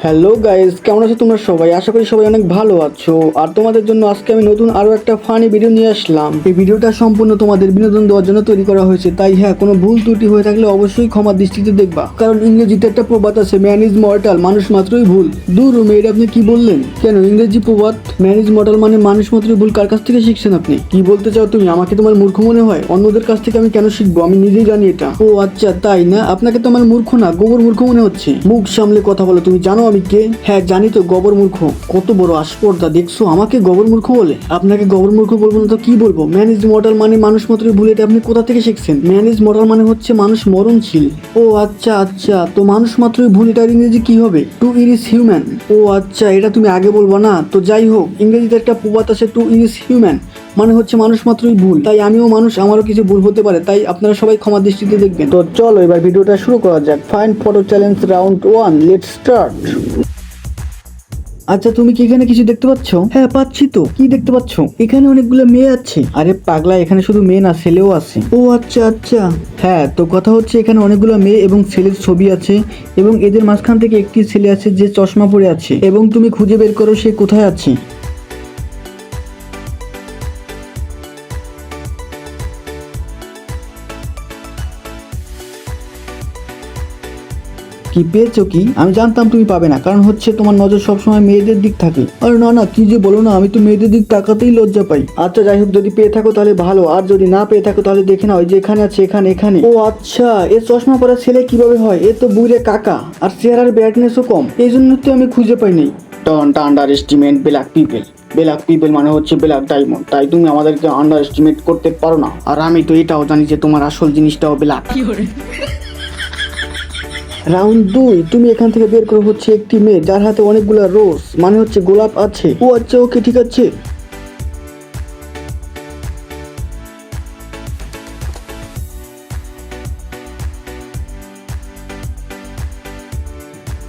Hello guys, কেমন আছো তোমরা সবাই? আশা করি সবাই অনেক ভালো আছো। আর তোমাদের জন্য আজকে আমি নতুন আরো একটা ফানি ভিডিও নিয়ে আসলাম। এই ভিডিওটা সম্পূর্ণ তোমাদের বিনোদন দেওয়ার জন্য তৈরি করা হয়েছে, তাই হ্যাঁ, কোনো ভুল ত্রুটি হয়ে থাকলে অবশ্যই ক্ষমা দৃষ্টিতে দেখবা। কারণ ইংরেজিতে একটা প্রবাদ আছে, ম্যান ইজ মর্টাল, মানুষ মাত্রই ভুল। দূর মেয়ের, আপনি কি বললেন? কেন ইংরেজি প্রবাদ ম্যান ইজ মর্টাল মানে মানুষ মাত্রই ভুল কার কাছ থেকে শিখছেন আপনি? কি বলতে চাও তুমি? আমাকে তোমার মূর্খ মনে হয়? অন্যদের কাছ থেকে আমি কেন শিখবো? আমি নিজেই জানি এটা। ও আচ্ছা, তাই না? আপনাকে তো আমার মূর্খ না, গোবর মূর্খ মনে হচ্ছে। মুখ সামলে কথা বলো। তুমি জানো আমি কে? হ্যাঁ জানি তো, গোবর মূর্খ। কত বড় আস্পর্ধা দেখছো, আমাকে গোবর মূর্খ বলে? আপনাকে গোবর মূর্খ বলবো না তো কি বলবো? ম্যান ইজ মর্টাল মানে মানুষ মাত্রই ভুল, এটা আপনি কোথা থেকে শিখছেন? ম্যান ইজ মর্টাল মানে হচ্ছে মানুষ মরণশীল। ও আচ্ছা আচ্ছা, তো মানুষ মাত্রই ভুল এটার ইংরেজি কি হবে? Two is human. ও আচ্ছা, এটা তুমি আগে বলবো না? তো যাই হোক, ইংরেজিতে একটা প্রবাদ আছে, টু ইজ হিউম্যান মানে হচ্ছে মানুষ মাত্রই ভুল। তাই আমিও মানুষ, আমারও কিছু ভুল হতে পারে, তাই আপনারা সবাই ক্ষমা দৃষ্টিতে দেখবেন। তো চলো এবার ভিডিওটা শুরু করা যাক। Find photo challenge round 1, let's start. আচ্ছা, তুমি কি এখানে কিছু দেখতে পাচ্ছ? হ্যাঁ পাচ্ছি তো। কি দেখতে পাচ্ছ? এখানে অনেকগুলো মেয়ে আছে। আরে পাগলা, এখানে শুধু মেয়ে না, ছেলেও আছে। ও আচ্ছা আচ্ছা। হ্যাঁ, তো কথা হচ্ছে এখানে অনেকগুলো মেয়ে এবং ছেলের ছবি আছে, এবং এদের মাঝখান থেকে একটি ছেলে আছে যে চশমা পরে আছে, এবং তুমি খুঁজে বের করো সে কোথায় আছে। কি পেয়েছো? কি? আমি জানতাম তুমি পাবে না, কারণ হচ্ছে তোমার নজর সবসময় মেয়েদের দিক থাকে। আরে না না, কি যে বলো না, আমি তো মেয়েদের দিক তাকাতেই লজ্জা পাই। আচ্ছা যাই হোক, যদি পেয়ে থাকো তাহলে ভালো, আর যদি না পেয়ে থাকো তাহলে দেখে নাও, ওই যে এখানে আছে, এখানে এখানে। ও আচ্ছা, এ চশমা পরা ছেলে কিভাবে হয়? এ তো বুড়ে কাকা, আর চেহারার ব্রাইটনেসও কম, এই জন্য তো আমি খুঁজে পাইনি। Don't under estimate black people. Black people মানে হচ্ছে ব্ল্যাক ডায়মন্ড, তাই তুমি আমাদেরকে আন্ডার এস্টিমেট করতে পারো না। আর আমি তো এটাও জানি যে তোমার আসল জিনিসটাও ব্ল্যাক। রাউন্ড 2, তুমি এখান থেকে বের করো হচ্ছে একটি মেয়ে যার হাতে অনেকগুলো রোজ মানে হচ্ছে গোলাপ আছে। ও আচ্ছা, ওকে ঠিক আছে।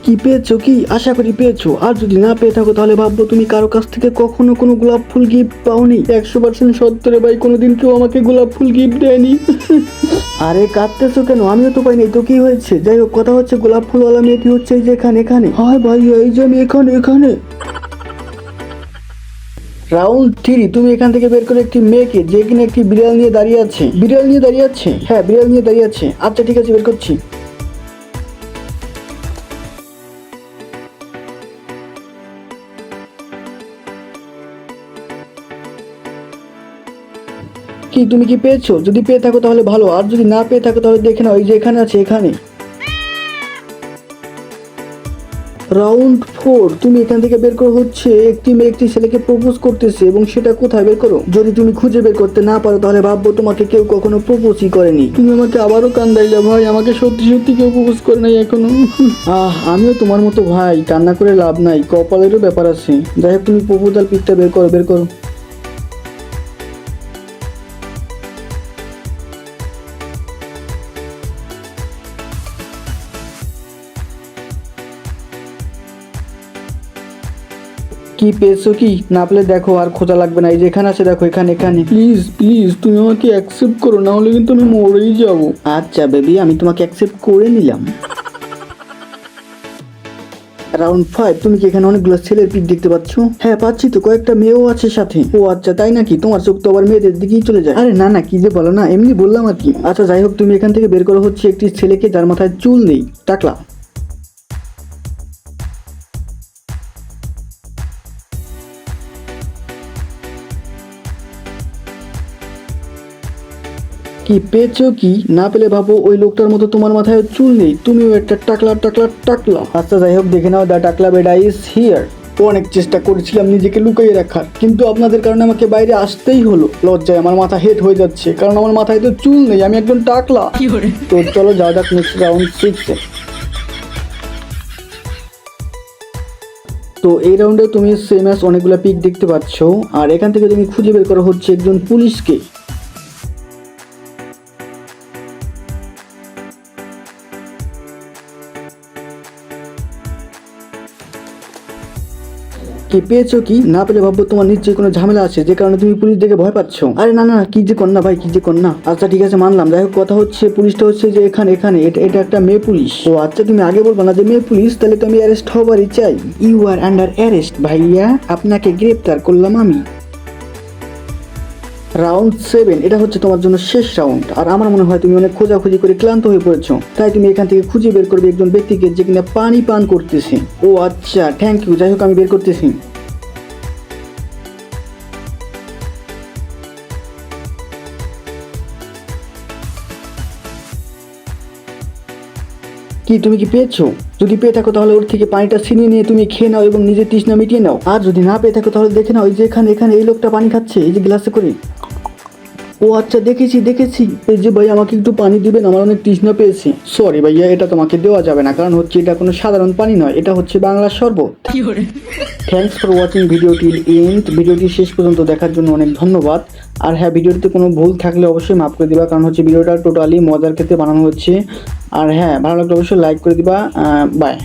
কি পেয়েছো? কি? আশা করি পেয়েছো। আর যদি না পেয়ে থাকো তাহলে ভাববো তুমি কারো কাছ থেকে কখনো কোনো গোলাপ ফুল গিফট পাওনি। 100% সত্য রে ভাই, কোনোদিন কেউ আমাকে গোলাপ ফুল গিফট দেয়নি। আরে কাঁদতেছো কেন? আমিও তো পাইনি। তো কি হয়েছে? যাই হোক, কথা হচ্ছে গোলাপ ফুলওয়ালা মেয়েটি হচ্ছে এই যে এখানে এখানে। হ্যাঁ ভাই, এই যে আমি এখানে এখানে। রাউন্ড 3, তুমি এখান থেকে বের করে একটি মেয়েকে যে কিনা একটি বিড়াল নিয়ে দাঁড়িয়ে আছে। বিড়াল নিয়ে দাঁড়িয়ে আছে? হ্যাঁ, বিড়াল নিয়ে দাঁড়িয়ে আছে। আচ্ছা ঠিক আছে, বের করছি। কি, তুমি কি পেয়েছো? যদি পেয়ে থাকো তাহলে ভালো, আর যদি না পেয়ে থাকো তাহলে দেখে নাও, এই যে এখানে আছে এখানে। রাউন্ড 4, তুমি এখান থেকে বের করো হচ্ছে একটি মেয়ে একটি ছেলেকে প্রপোজ করতেছে, এবং সেটা কোথায় বের করো। যদি তুমি খুঁজে বের করতে না পারো তাহলে ভাববো তোমাকে কেউ কখনো প্রপোজই করেনি। তুমি আমাকে আবারও কান্দাইলে ভাই, আমাকে সত্যি সত্যি কেউ প্রপোজ করে নাই এখনো। আমিও তোমার মতো ভাই, কান্না করে লাভ নাই, কপালেরও ব্যাপার আছে। যাই হোক, তুমি প্রপোজাল পিকটা বের করো, বের করো। কি পেয়েছো? কি না পেলে দেখো, আর খোঁজা লাগবে না, এই যে এখানে আছে দেখো, এখানে এখানে। প্লিজ প্লিজ, তুমি আমাকে অ্যাকসেপ্ট করো, না হলে কিন্তু আমি মরেই যাব। আচ্ছা বেবি, আমি তোমাকে অ্যাকসেপ্ট করে নিলাম। রাউন্ড 5, তুমি কি এখানে অনেকগুলো ছেলের পিক দেখতে পাচ্ছ? হ্যাঁ পাচ্ছি তো, কয়েকটা মেয়েও আছে সাথে। ও আচ্ছা, তাই নাকি? তোমার চোখ তো আবার মেয়েদের দিকেই চলে যায়। আরে না না, কি যে বলো না, এমনি বললাম আর কি। আচ্ছা যাই হোক, তুমি এখান থেকে বের করো হচ্ছে একটি ছেলেকে যার মাথায় চুল নেই, টাকলা। কি পেয়েছো? কি না পেলে ভাবো ওই লোকটার মতো তোমার মাথায় চুল নেই, তুমিও একটা টাকলা টাকলা টাকলা। আচ্ছা যাই হোক, দেখে নাও, দা টাকলা বেডা ইজ হিয়ার। অনেক চেষ্টা করেছিলাম নিজেকে লুকিয়ে রাখার, কিন্তু আপনাদের কারণে আমাকে বাইরে আসতেই হলো। লজ্জায় আমার মাথা হেট হয়ে যাচ্ছে, কারণ আমার মাথায় তো চুল নেই, আমি একজন টাকলা। তো চলো যাওয়া যাক নেক্সট রাউন্ড 6-এ। তো এই রাউন্ডে তুমি সেম অ্যাজ অনেকগুলো পিক দেখতে পাচ্ছ, আর এখান থেকে তুমি খুঁজে বের করা হচ্ছে একজন পুলিশকে। কি পেয়েছো? কি না পেলে ভাববো তোমার নিশ্চয়ই কোনো ঝামেলা আছে যে কারণে তুমি পুলিশ দেখে ভয় পাচ্ছ। আরে না না, কি যে কর না ভাই, কি যে কর না। আচ্ছা ঠিক আছে, মানলাম। যাই হোক, কথা হচ্ছে পুলিশটা হচ্ছে যে এখানে এখানে এটা একটা মেয়ে পুলিশ। ও আচ্ছা, তুমি আগে বলবো না যে মেয়ে পুলিশ, তাহলে তো আমি অ্যারেস্ট হবারই চাই। ইউ আর আন্ডার অ্যারেস্ট ভাইয়া, আপনাকে গ্রেপ্তার করলাম আমি। রাউন্ড 7, এটা হচ্ছে তোমার জন্য শেষ রাউন্ড। আর আমার মনে হয় তুমি অনেক খোঁজাখুঁজি করে ক্লান্ত হয়ে পড়েছো, তাই তুমি এখান থেকে খুঁজে বের করবে একজন ব্যক্তিকে যে কিনা পানি পান করতেছে। ও আচ্ছা, থ্যাংক ইউ। যাই হোক, আমি বের করতেছি। কি তুমি কি পেয়েছো? যদি পেয়ে থাকো তাহলে ওর থেকে পানিটা ছিনিয়ে নিয়ে তুমি খেয়ে নাও এবং নিজের তৃষ্ণা মিটিয়ে নাও। আর যদি না পেয়ে থাকো তাহলে দেখে নাও, এই যে এখানে এখানে এই লোকটা পানি খাচ্ছে এই যে গ্লাসে করে। ও আচ্ছা, দেখেছি দেখেছি। এই যে ভাই, আমাকে একটু পানি দিবেন, আমার অনেক তৃষ্ণা পেয়েছে। সরি ভাইয়া, এটা তোমাকে দেওয়া যাবে না, কারণ হচ্ছে এটা কোনো সাধারণ পানি নয়, এটা হচ্ছে বাংলার শরবত। থ্যাংকস ফর ওয়াচিং ভিডিওটির এন্ড। ভিডিওটি শেষ পর্যন্ত দেখার জন্য অনেক ধন্যবাদ। আর হ্যাঁ, ভিডিওটিতে কোনো ভুল থাকলে অবশ্যই মাফ করে দিবা, কারণ হচ্ছে ভিডিওটা টোটালি মজার ক্ষেত্রে বানানো হচ্ছে। আর হ্যাঁ, ভালো লাগলে অবশ্যই লাইক করে দিবা। বাই।